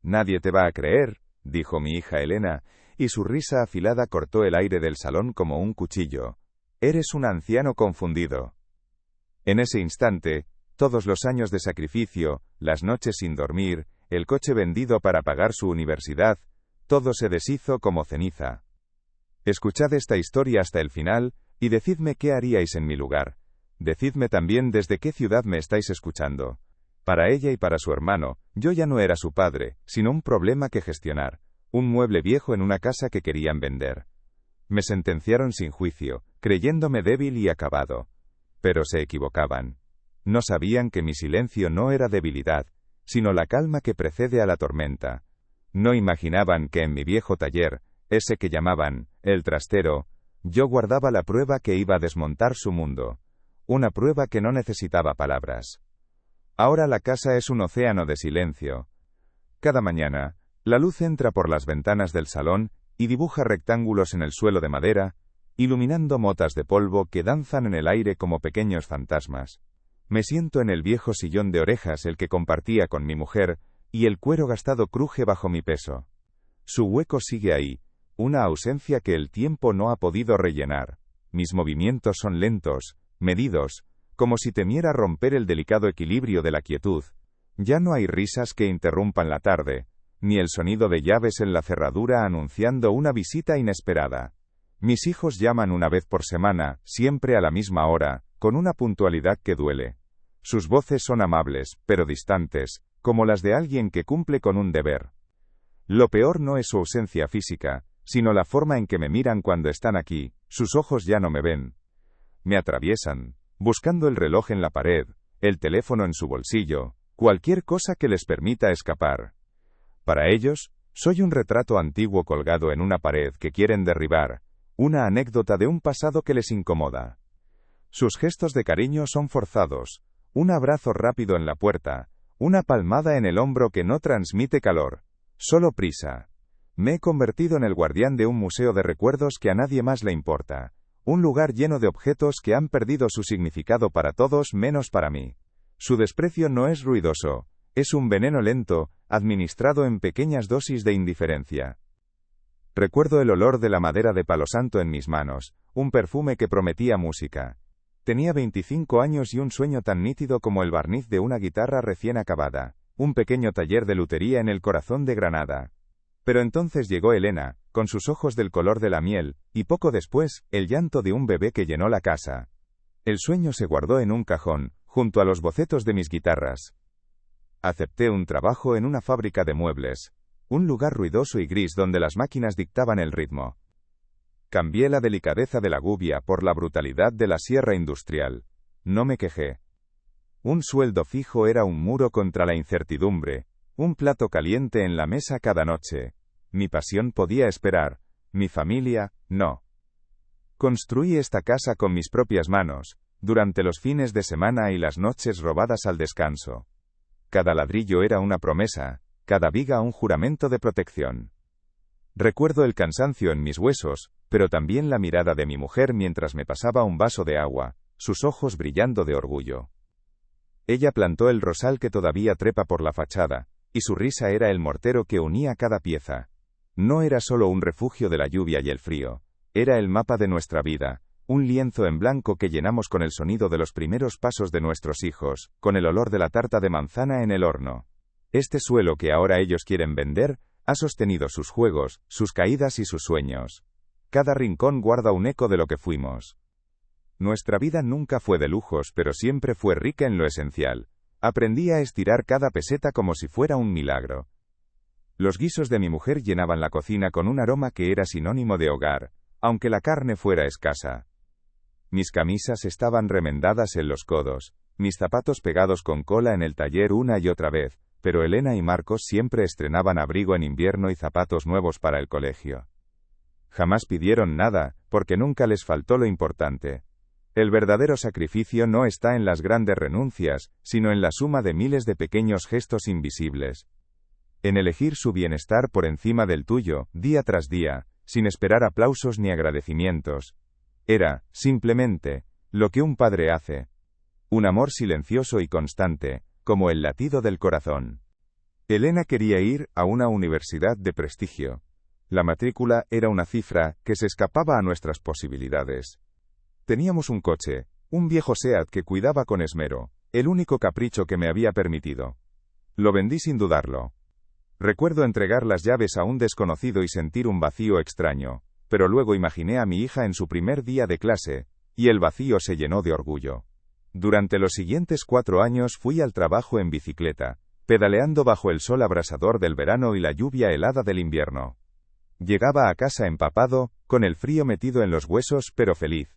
Nadie te va a creer, dijo mi hija Elena, y su risa afilada cortó el aire del salón como un cuchillo. Eres un anciano confundido. En ese instante, todos los años de sacrificio, las noches sin dormir, el coche vendido para pagar su universidad, todo se deshizo como ceniza. Escuchad esta historia hasta el final, y decidme qué haríais en mi lugar. Decidme también desde qué ciudad me estáis escuchando. Para ella y para su hermano, yo ya no era su padre, sino un problema que gestionar, un mueble viejo en una casa que querían vender. Me sentenciaron sin juicio, creyéndome débil y acabado. Pero se equivocaban. No sabían que mi silencio no era debilidad, sino la calma que precede a la tormenta. No imaginaban que en mi viejo taller, ese que llamaban el trastero, yo guardaba la prueba que iba a desmontar su mundo. Una prueba que no necesitaba palabras. Ahora la casa es un océano de silencio. Cada mañana, la luz entra por las ventanas del salón y dibuja rectángulos en el suelo de madera, iluminando motas de polvo que danzan en el aire como pequeños fantasmas. Me siento en el viejo sillón de orejas el que compartía con mi mujer, y el cuero gastado cruje bajo mi peso. Su hueco sigue ahí, una ausencia que el tiempo no ha podido rellenar. Mis movimientos son lentos, medidos, como si temiera romper el delicado equilibrio de la quietud. Ya no hay risas que interrumpan la tarde, ni el sonido de llaves en la cerradura anunciando una visita inesperada. Mis hijos llaman una vez por semana, siempre a la misma hora, con una puntualidad que duele. Sus voces son amables, pero distantes, como las de alguien que cumple con un deber. Lo peor no es su ausencia física, sino la forma en que me miran cuando están aquí. Sus ojos ya no me ven. Me atraviesan, buscando el reloj en la pared, el teléfono en su bolsillo, cualquier cosa que les permita escapar. Para ellos, soy un retrato antiguo colgado en una pared que quieren derribar, una anécdota de un pasado que les incomoda. Sus gestos de cariño son forzados, un abrazo rápido en la puerta, una palmada en el hombro que no transmite calor, solo prisa. Me he convertido en el guardián de un museo de recuerdos que a nadie más le importa, un lugar lleno de objetos que han perdido su significado para todos menos para mí. Su desprecio no es ruidoso, es un veneno lento, administrado en pequeñas dosis de indiferencia. Recuerdo el olor de la madera de palo santo en mis manos, un perfume que prometía música. Tenía 25 años y un sueño tan nítido como el barniz de una guitarra recién acabada, un pequeño taller de lutería en el corazón de Granada. Pero entonces llegó Elena, con sus ojos del color de la miel, y poco después, el llanto de un bebé que llenó la casa. El sueño se guardó en un cajón, junto a los bocetos de mis guitarras. Acepté un trabajo en una fábrica de muebles, un lugar ruidoso y gris donde las máquinas dictaban el ritmo. Cambié la delicadeza de la gubia por la brutalidad de la sierra industrial. No me quejé. Un sueldo fijo era un muro contra la incertidumbre, un plato caliente en la mesa cada noche. Mi pasión podía esperar, mi familia, no. Construí esta casa con mis propias manos, durante los fines de semana y las noches robadas al descanso. Cada ladrillo era una promesa, cada viga un juramento de protección. Recuerdo el cansancio en mis huesos, pero también la mirada de mi mujer mientras me pasaba un vaso de agua, sus ojos brillando de orgullo. Ella plantó el rosal que todavía trepa por la fachada, y su risa era el mortero que unía cada pieza. No era solo un refugio de la lluvia y el frío, era el mapa de nuestra vida, un lienzo en blanco que llenamos con el sonido de los primeros pasos de nuestros hijos, con el olor de la tarta de manzana en el horno. Este suelo que ahora ellos quieren vender, ha sostenido sus juegos, sus caídas y sus sueños. Cada rincón guarda un eco de lo que fuimos. Nuestra vida nunca fue de lujos, pero siempre fue rica en lo esencial. Aprendí a estirar cada peseta como si fuera un milagro. Los guisos de mi mujer llenaban la cocina con un aroma que era sinónimo de hogar, aunque la carne fuera escasa. Mis camisas estaban remendadas en los codos, mis zapatos pegados con cola en el taller una y otra vez, pero Elena y Marcos siempre estrenaban abrigo en invierno y zapatos nuevos para el colegio. Jamás pidieron nada, porque nunca les faltó lo importante. El verdadero sacrificio no está en las grandes renuncias, sino en la suma de miles de pequeños gestos invisibles. En elegir su bienestar por encima del tuyo, día tras día, sin esperar aplausos ni agradecimientos. Era, simplemente, lo que un padre hace. Un amor silencioso y constante, como el latido del corazón. Elena quería ir a una universidad de prestigio. La matrícula era una cifra que se escapaba a nuestras posibilidades. Teníamos un coche, un viejo SEAT que cuidaba con esmero, el único capricho que me había permitido. Lo vendí sin dudarlo. Recuerdo entregar las llaves a un desconocido y sentir un vacío extraño, pero luego imaginé a mi hija en su primer día de clase, y el vacío se llenó de orgullo. Durante los siguientes 4 años fui al trabajo en bicicleta, pedaleando bajo el sol abrasador del verano y la lluvia helada del invierno. Llegaba a casa empapado, con el frío metido en los huesos, pero feliz.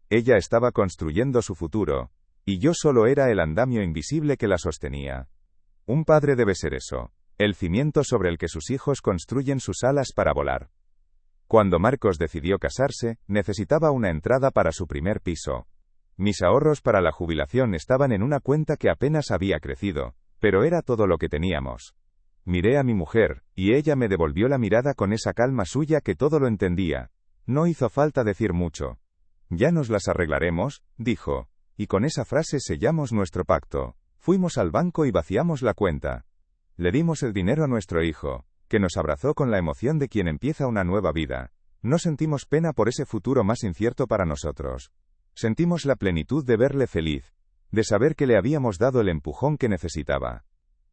Ella estaba construyendo su futuro, y yo solo era el andamio invisible que la sostenía. Un padre debe ser eso, el cimiento sobre el que sus hijos construyen sus alas para volar. Cuando Marcos decidió casarse, necesitaba una entrada para su primer piso. Mis ahorros para la jubilación estaban en una cuenta que apenas había crecido, pero era todo lo que teníamos. Miré a mi mujer, y ella me devolvió la mirada con esa calma suya que todo lo entendía. No hizo falta decir mucho. «Ya nos las arreglaremos», dijo, y con esa frase sellamos nuestro pacto. Fuimos al banco y vaciamos la cuenta. Le dimos el dinero a nuestro hijo, que nos abrazó con la emoción de quien empieza una nueva vida. No sentimos pena por ese futuro más incierto para nosotros. Sentimos la plenitud de verle feliz, de saber que le habíamos dado el empujón que necesitaba.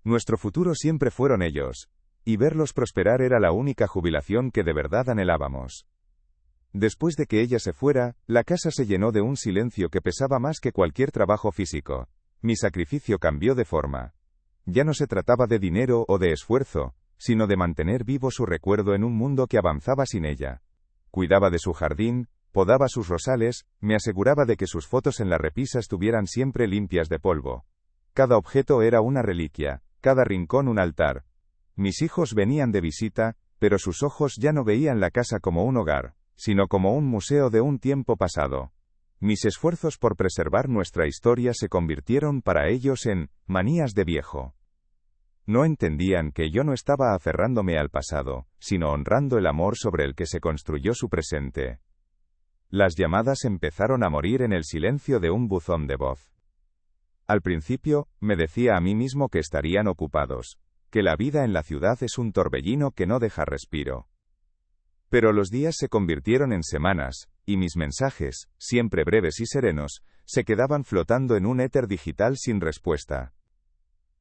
Nuestro futuro siempre fueron ellos, y verlos prosperar era la única jubilación que de verdad anhelábamos. Después de que ella se fuera, la casa se llenó de un silencio que pesaba más que cualquier trabajo físico. Mi sacrificio cambió de forma. Ya no se trataba de dinero o de esfuerzo, sino de mantener vivo su recuerdo en un mundo que avanzaba sin ella. Cuidaba de su jardín, podaba sus rosales, me aseguraba de que sus fotos en la repisa estuvieran siempre limpias de polvo. Cada objeto era una reliquia, cada rincón un altar. Mis hijos venían de visita, pero sus ojos ya no veían la casa como un hogar, sino como un museo de un tiempo pasado. Mis esfuerzos por preservar nuestra historia se convirtieron para ellos en manías de viejo. No entendían que yo no estaba aferrándome al pasado, sino honrando el amor sobre el que se construyó su presente. Las llamadas empezaron a morir en el silencio de un buzón de voz. Al principio, me decía a mí mismo que estarían ocupados, que la vida en la ciudad es un torbellino que no deja respiro. Pero los días se convirtieron en semanas, y mis mensajes, siempre breves y serenos, se quedaban flotando en un éter digital sin respuesta.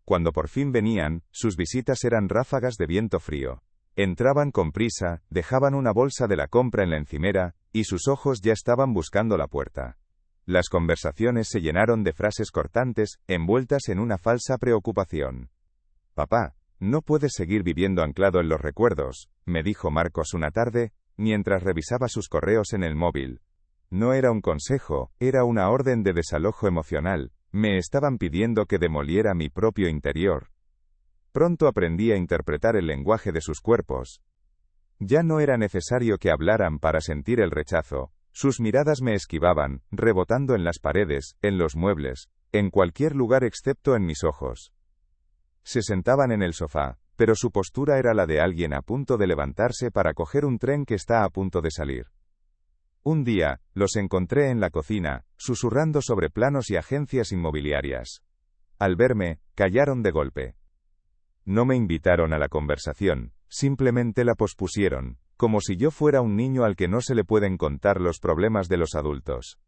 Cuando por fin venían, sus visitas eran ráfagas de viento frío. Entraban con prisa, dejaban una bolsa de la compra en la encimera, y sus ojos ya estaban buscando la puerta. Las conversaciones se llenaron de frases cortantes, envueltas en una falsa preocupación. «Papá, no puedes seguir viviendo anclado en los recuerdos», me dijo Marcos una tarde, mientras revisaba sus correos en el móvil. No era un consejo, era una orden de desalojo emocional. Me estaban pidiendo que demoliera mi propio interior. Pronto aprendí a interpretar el lenguaje de sus cuerpos. Ya no era necesario que hablaran para sentir el rechazo. Sus miradas me esquivaban, rebotando en las paredes, en los muebles, en cualquier lugar excepto en mis ojos. Se sentaban en el sofá, pero su postura era la de alguien a punto de levantarse para coger un tren que está a punto de salir. Un día, los encontré en la cocina, susurrando sobre planos y agencias inmobiliarias. Al verme, callaron de golpe. No me invitaron a la conversación, simplemente la pospusieron, como si yo fuera un niño al que no se le pueden contar los problemas de los adultos.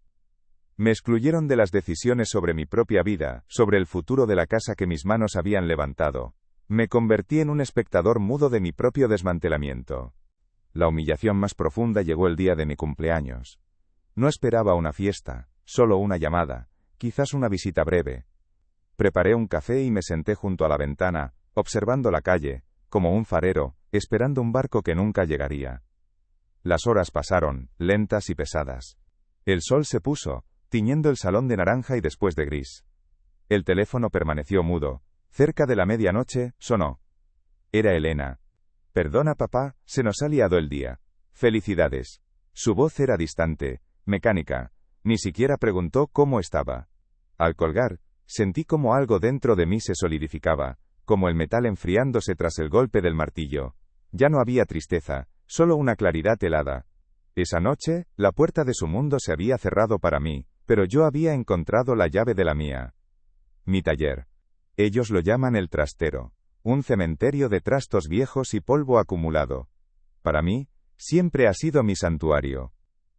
Me excluyeron de las decisiones sobre mi propia vida, sobre el futuro de la casa que mis manos habían levantado. Me convertí en un espectador mudo de mi propio desmantelamiento. La humillación más profunda llegó el día de mi cumpleaños. No esperaba una fiesta, solo una llamada, quizás una visita breve. Preparé un café y me senté junto a la ventana, observando la calle, como un farero, esperando un barco que nunca llegaría. Las horas pasaron, lentas y pesadas. El sol se puso, tiñendo el salón de naranja y después de gris. El teléfono permaneció mudo. Cerca de la medianoche, sonó. Era Elena. «Perdona papá, se nos ha liado el día». «Felicidades». Su voz era distante, mecánica. Ni siquiera preguntó cómo estaba. Al colgar, sentí como algo dentro de mí se solidificaba, como el metal enfriándose tras el golpe del martillo. Ya no había tristeza, solo una claridad helada. Esa noche, la puerta de su mundo se había cerrado para mí, pero yo había encontrado la llave de la mía. Mi taller. Ellos lo llaman el trastero. un cementerio de trastos viejos y polvo acumulado. Para mí, siempre ha sido mi santuario.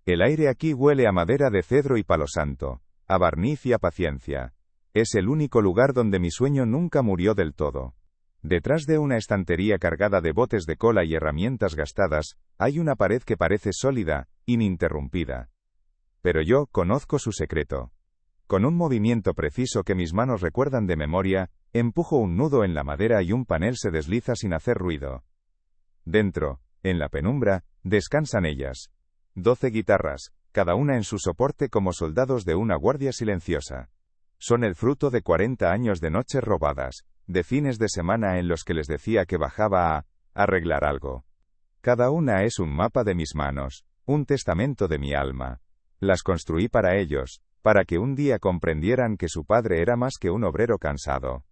El aire aquí huele a madera de cedro y palo santo, a barniz y a paciencia. Es el único lugar donde mi sueño nunca murió del todo. Detrás de una estantería cargada de botes de cola y herramientas gastadas, hay una pared que parece sólida, ininterrumpida. Pero yo conozco su secreto. Con un movimiento preciso que mis manos recuerdan de memoria, empujo un nudo en la madera y un panel se desliza sin hacer ruido. Dentro, en la penumbra, descansan ellas. 12 guitarras, cada una en su soporte como soldados de una guardia silenciosa. Son el fruto de 40 años de noches robadas, de fines de semana en los que les decía que bajaba a arreglar algo. Cada una es un mapa de mis manos, un testamento de mi alma. Las construí para ellos, para que un día comprendieran que su padre era más que un obrero cansado.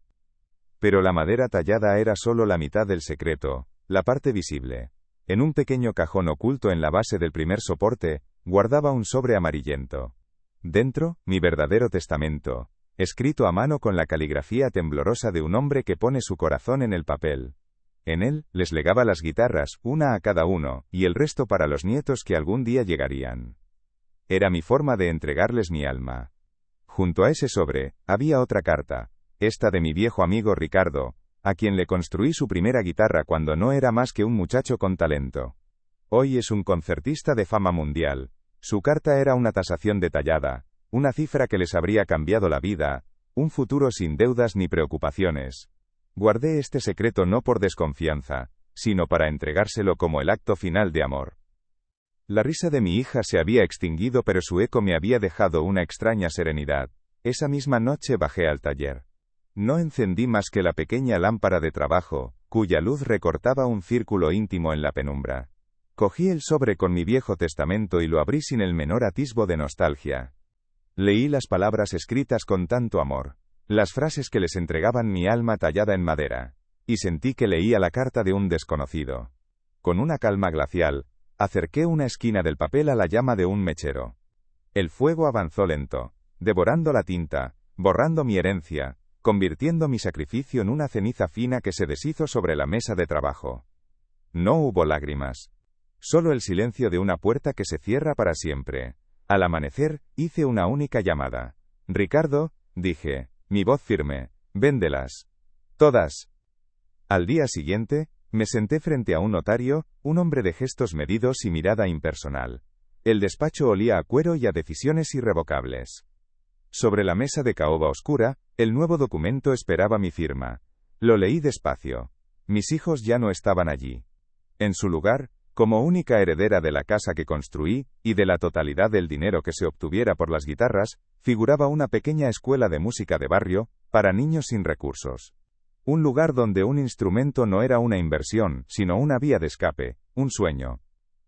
Pero la madera tallada era solo la mitad del secreto, la parte visible. En un pequeño cajón oculto en la base del primer soporte, guardaba un sobre amarillento. Dentro, mi verdadero testamento, escrito a mano con la caligrafía temblorosa de un hombre que pone su corazón en el papel. En él, les legaba las guitarras, una a cada uno, y el resto para los nietos que algún día llegarían. Era mi forma de entregarles mi alma. Junto a ese sobre, había otra carta, esta de mi viejo amigo Ricardo, a quien le construí su primera guitarra cuando no era más que un muchacho con talento. Hoy es un concertista de fama mundial. Su carta era una tasación detallada, una cifra que les habría cambiado la vida, un futuro sin deudas ni preocupaciones. Guardé este secreto no por desconfianza, sino para entregárselo como el acto final de amor. La risa de mi hija se había extinguido, pero su eco me había dejado una extraña serenidad. Esa misma noche bajé al taller. No encendí más que la pequeña lámpara de trabajo, cuya luz recortaba un círculo íntimo en la penumbra. Cogí el sobre con mi viejo testamento y lo abrí sin el menor atisbo de nostalgia. Leí las palabras escritas con tanto amor, las frases que les entregaban mi alma tallada en madera, y sentí que leía la carta de un desconocido. Con una calma glacial, acerqué una esquina del papel a la llama de un mechero. El fuego avanzó lento, devorando la tinta, borrando mi herencia, convirtiendo mi sacrificio en una ceniza fina que se deshizo sobre la mesa de trabajo. No hubo lágrimas. Solo el silencio de una puerta que se cierra para siempre. Al amanecer, hice una única llamada. Ricardo, dije, mi voz firme, véndelas. Todas. Al día siguiente, me senté frente a un notario, un hombre de gestos medidos y mirada impersonal. El despacho olía a cuero y a decisiones irrevocables. Sobre la mesa de caoba oscura, el nuevo documento esperaba mi firma. Lo leí despacio. Mis hijos ya no estaban allí. En su lugar, como única heredera de la casa que construí, y de la totalidad del dinero que se obtuviera por las guitarras, figuraba una pequeña escuela de música de barrio, para niños sin recursos. Un lugar donde un instrumento no era una inversión, sino una vía de escape, un sueño.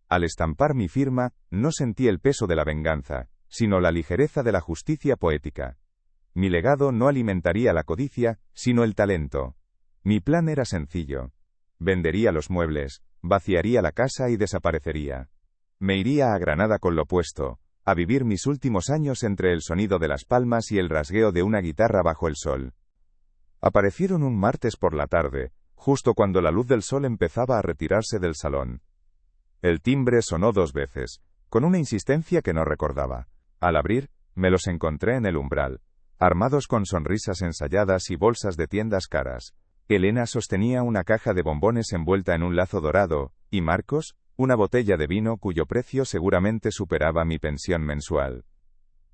Al estampar mi firma, no sentí el peso de la venganza, sino la ligereza de la justicia poética. Mi legado no alimentaría la codicia, sino el talento. Mi plan era sencillo. Vendería los muebles, vaciaría la casa y desaparecería. Me iría a Granada con lo puesto, a vivir mis últimos años entre el sonido de las palmas y el rasgueo de una guitarra bajo el sol. Aparecieron un martes por la tarde, justo cuando la luz del sol empezaba a retirarse del salón. El timbre sonó 2 veces, con una insistencia que no recordaba. Al abrir, me los encontré en el umbral, armados con sonrisas ensayadas y bolsas de tiendas caras. Elena sostenía una caja de bombones envuelta en un lazo dorado, y Marcos, una botella de vino cuyo precio seguramente superaba mi pensión mensual.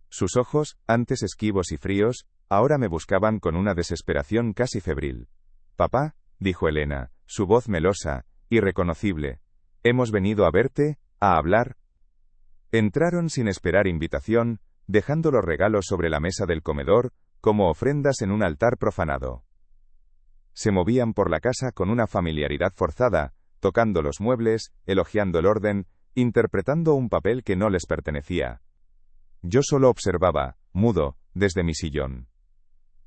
Sus ojos, antes esquivos y fríos, ahora me buscaban con una desesperación casi febril. «Papá», dijo Elena, su voz melosa, irreconocible, «hemos venido a verte, a hablar». Entraron sin esperar invitación, dejando los regalos sobre la mesa del comedor, como ofrendas en un altar profanado. Se movían por la casa con una familiaridad forzada, tocando los muebles, elogiando el orden, interpretando un papel que no les pertenecía. Yo solo observaba, mudo, desde mi sillón.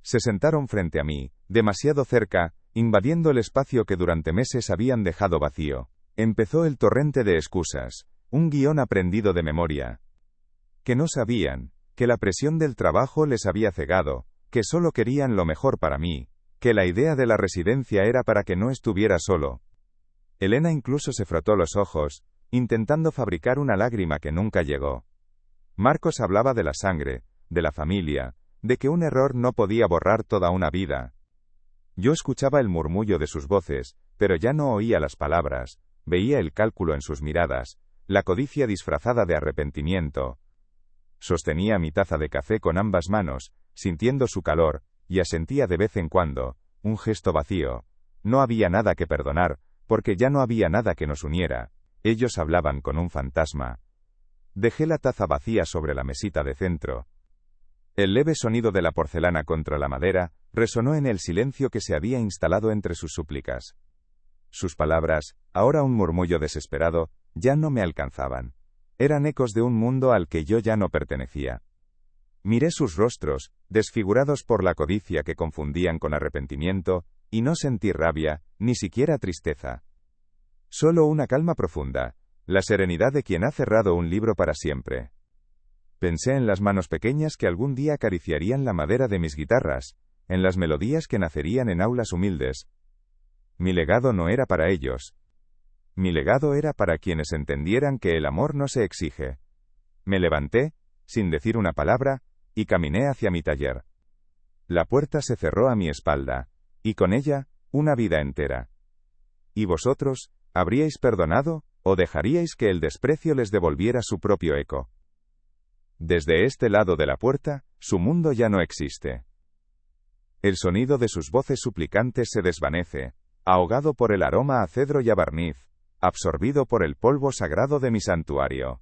Se sentaron frente a mí, demasiado cerca, invadiendo el espacio que durante meses habían dejado vacío. Empezó el torrente de excusas, un guión aprendido de memoria. Que no sabían, que la presión del trabajo les había cegado, que solo querían lo mejor para mí, que la idea de la residencia era para que no estuviera solo. Elena incluso se frotó los ojos, intentando fabricar una lágrima que nunca llegó. Marcos hablaba de la sangre, de la familia, de que un error no podía borrar toda una vida. Yo escuchaba el murmullo de sus voces, pero ya no oía las palabras, veía el cálculo en sus miradas, la codicia disfrazada de arrepentimiento. Sostenía mi taza de café con ambas manos, sintiendo su calor, y asentía de vez en cuando, un gesto vacío. No había nada que perdonar, porque ya no había nada que nos uniera. Ellos hablaban con un fantasma. Dejé la taza vacía sobre la mesita de centro. El leve sonido de la porcelana contra la madera resonó en el silencio que se había instalado entre sus súplicas. Sus palabras, ahora un murmullo desesperado, ya no me alcanzaban. Eran ecos de un mundo al que yo ya no pertenecía. Miré sus rostros, desfigurados por la codicia que confundían con arrepentimiento, y no sentí rabia, ni siquiera tristeza. Solo una calma profunda, la serenidad de quien ha cerrado un libro para siempre. Pensé en las manos pequeñas que algún día acariciarían la madera de mis guitarras, en las melodías que nacerían en aulas humildes. Mi legado no era para ellos. Mi legado era para quienes entendieran que el amor no se exige. Me levanté, sin decir una palabra, y caminé hacia mi taller. La puerta se cerró a mi espalda, y con ella, una vida entera. ¿Y vosotros, habríais perdonado, o dejaríais que el desprecio les devolviera su propio eco? Desde este lado de la puerta, su mundo ya no existe. El sonido de sus voces suplicantes se desvanece, ahogado por el aroma a cedro y a barniz, absorbido por el polvo sagrado de mi santuario.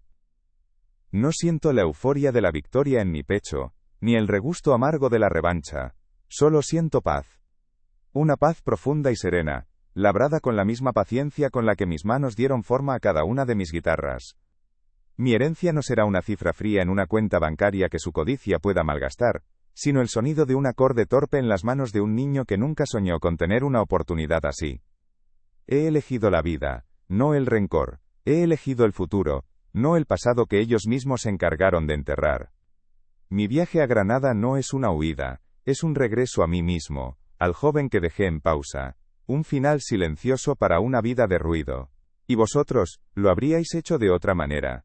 No siento la euforia de la victoria en mi pecho, ni el regusto amargo de la revancha, solo siento paz. Una paz profunda y serena, labrada con la misma paciencia con la que mis manos dieron forma a cada una de mis guitarras. Mi herencia no será una cifra fría en una cuenta bancaria que su codicia pueda malgastar, sino el sonido de un acorde torpe en las manos de un niño que nunca soñó con tener una oportunidad así. He elegido la vida, no el rencor, he elegido el futuro, no el pasado que ellos mismos se encargaron de enterrar. Mi viaje a Granada no es una huida, es un regreso a mí mismo, al joven que dejé en pausa, un final silencioso para una vida de ruido. Y vosotros, lo habríais hecho de otra manera.